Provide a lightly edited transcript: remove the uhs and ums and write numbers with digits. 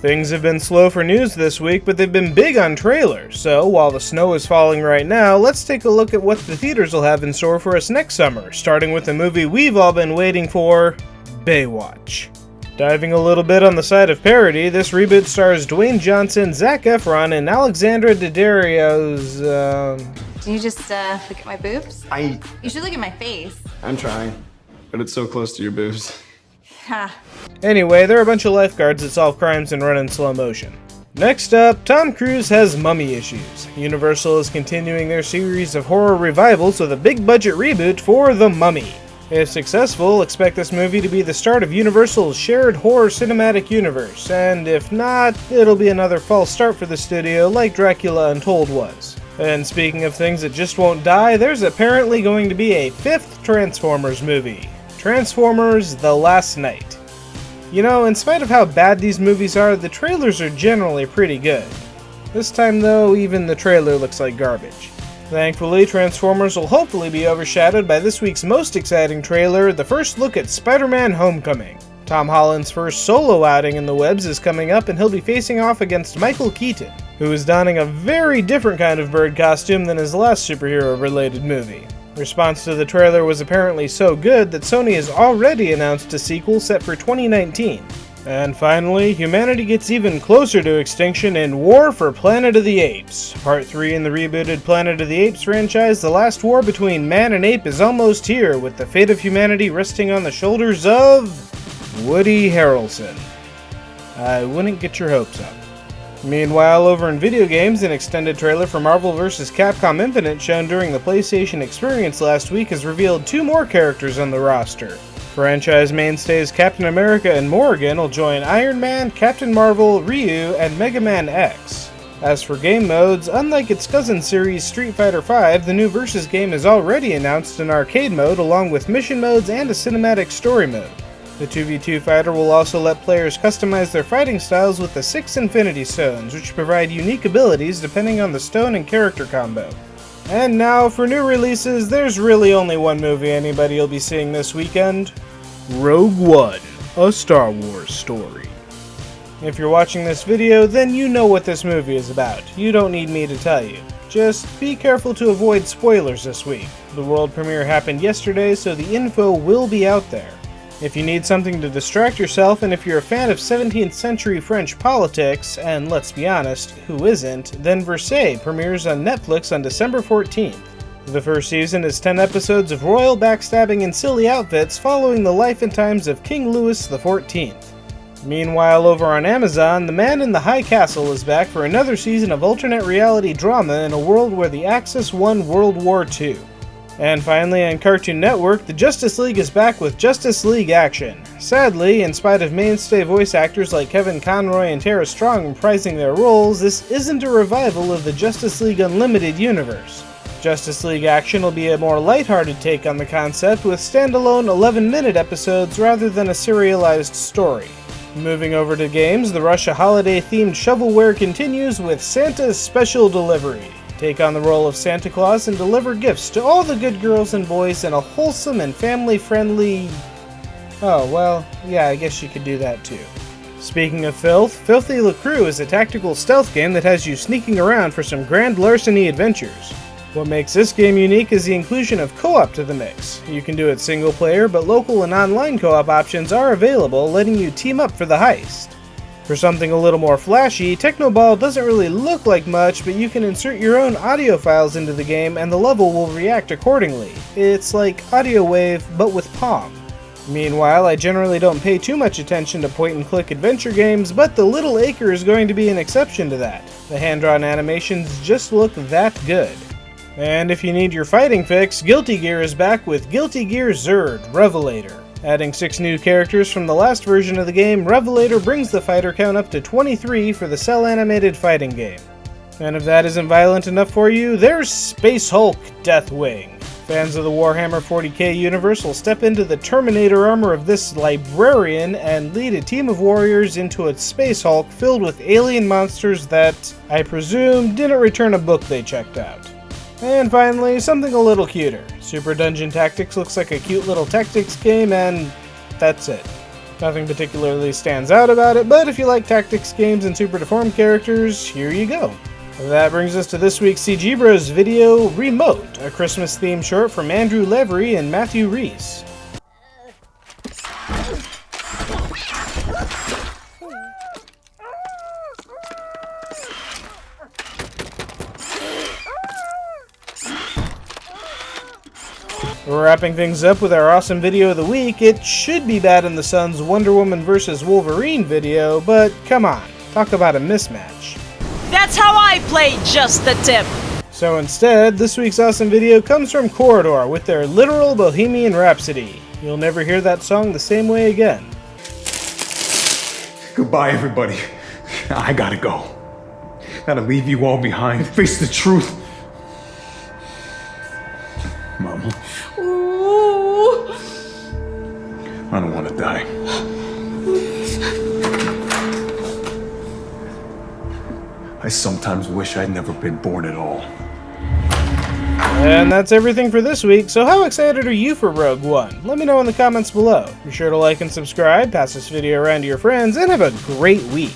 Things have been slow for news this week, but they've been big on trailers, so while the snow is falling right now, let's take a look at what the theaters will have in store for us next summer, starting with the movie we've all been waiting for, Baywatch. Diving a little bit on the side of parody, this reboot stars Dwayne Johnson, Zac Efron, and Alexandra Daddario's, Can you just look at my boobs? You should look at my face. I'm trying, but it's so close to your boobs. Ha. Anyway, they're a bunch of lifeguards that solve crimes and run in slow motion. Next up, Tom Cruise has mummy issues. Universal is continuing their series of horror revivals with a big budget reboot for The Mummy. If successful, expect this movie to be the start of Universal's shared horror cinematic universe, and if not, it'll be another false start for the studio like Dracula Untold was. And speaking of things that just won't die, there's apparently going to be a 5th Transformers movie. Transformers: The Last Night. You know, in spite of how bad these movies are, the trailers are generally pretty good. This time though, even the trailer looks like garbage. Thankfully, Transformers will hopefully be overshadowed by this week's most exciting trailer, the first look at SpiderMan Homecoming. Tom Holland's first solo outing in the webs is coming up, and he'll be facing off against Michael Keaton, who is donning a very different kind of bird costume than his last superhero-related movie. Response to the trailer was apparently so good that Sony has already announced a sequel set for 2019. And finally, humanity gets even closer to extinction in War for Planet of the Apes. Part 3 in the rebooted Planet of the Apes franchise, the last war between man and ape is almost here, with the fate of humanity resting on the shoulders of Woody Harrelson. I wouldn't get your hopes up. Meanwhile, over in video games, an extended trailer for Marvel vs. Capcom Infinite shown during the PlayStation Experience last week has revealed 2 more characters on the roster. Franchise mainstays Captain America and Morrigan will join Iron Man, Captain Marvel, Ryu, and Mega Man X. As for game modes, unlike its cousin series Street Fighter V, the new Versus game is already announced an arcade mode along with mission modes and a cinematic story mode. The 2v2 fighter will also let players customize their fighting styles with the 6 Infinity Stones, which provide unique abilities depending on the stone and character combo. And now, for new releases, there's really only one movie anybody will be seeing this weekend: Rogue One, a Star Wars story. If you're watching this video, then you know what this movie is about. You don't need me to tell you. Just be careful to avoid spoilers this week. The world premiere happened yesterday, so the info will be out there. If you need something to distract yourself, and if you're a fan of 17th century French politics, and let's be honest, who isn't, then Versailles premieres on Netflix on December 14th. The first season is 10 episodes of royal backstabbing and silly outfits following the life and times of King Louis XIV. Meanwhile, over on Amazon, The Man in the High Castle is back for another season of alternate reality drama in a world where the Axis won World War II. And finally, on Cartoon Network, the Justice League is back with Justice League Action. Sadly, in spite of mainstay voice actors like Kevin Conroy and Tara Strong reprising their roles, this isn't a revival of the Justice League Unlimited universe. Justice League Action will be a more lighthearted take on the concept, with standalone 11-minute episodes rather than a serialized story. Moving over to games, the Russia holiday-themed shovelware continues with Santa's Special Delivery. Take on the role of Santa Claus and deliver gifts to all the good girls and boys in a wholesome and family-friendly... Oh, well, yeah, I guess you could do that too. Speaking of filth, Filthy LaCrew is a tactical stealth game that has you sneaking around for some grand larceny adventures. What makes this game unique is the inclusion of co-op to the mix. You can do it single player, but local and online co-op options are available, letting you team up for the heist. For something a little more flashy, Technoball doesn't really look like much, but you can insert your own audio files into the game and the level will react accordingly. It's like Audio Wave, but with Palm. Meanwhile, I generally don't pay too much attention to point-and-click adventure games, but The Little Acre is going to be an exception to that. The hand-drawn animations just look that good. And if you need your fighting fix, Guilty Gear is back with Guilty Gear Zerd Revelator. Adding 6 new characters from the last version of the game, Revelator brings the fighter count up to 23 for the cel-animated fighting game. And if that isn't violent enough for you, there's Space Hulk Deathwing. Fans of the Warhammer 40k universe will step into the Terminator armor of this librarian and lead a team of warriors into a Space Hulk filled with alien monsters that, I presume, didn't return a book they checked out. And finally, something a little cuter. Super Dungeon Tactics looks like a cute little tactics game, and that's it. Nothing particularly stands out about it, but if you like tactics games and super deformed characters, here you go. That brings us to this week's CGBros video, Remote, a Christmas-themed short from Andrew Levery and Matthew Reese. Wrapping things up with our awesome video of the week, it should be Bad in the Sun's Wonder Woman vs. Wolverine video, but come on, talk about a mismatch. That's how I play Just the Tip. So instead, this week's awesome video comes from Corridor with their literal Bohemian Rhapsody. You'll never hear that song the same way again. Goodbye, everybody. I gotta go. Gotta leave you all behind. Face the truth. Mama. Ooh. I don't want to die. I sometimes wish I'd never been born at all. And that's everything for this week, so how excited are you for Rogue One? Let me know in the comments below. Be sure to like and subscribe, pass this video around to your friends, and have a great week.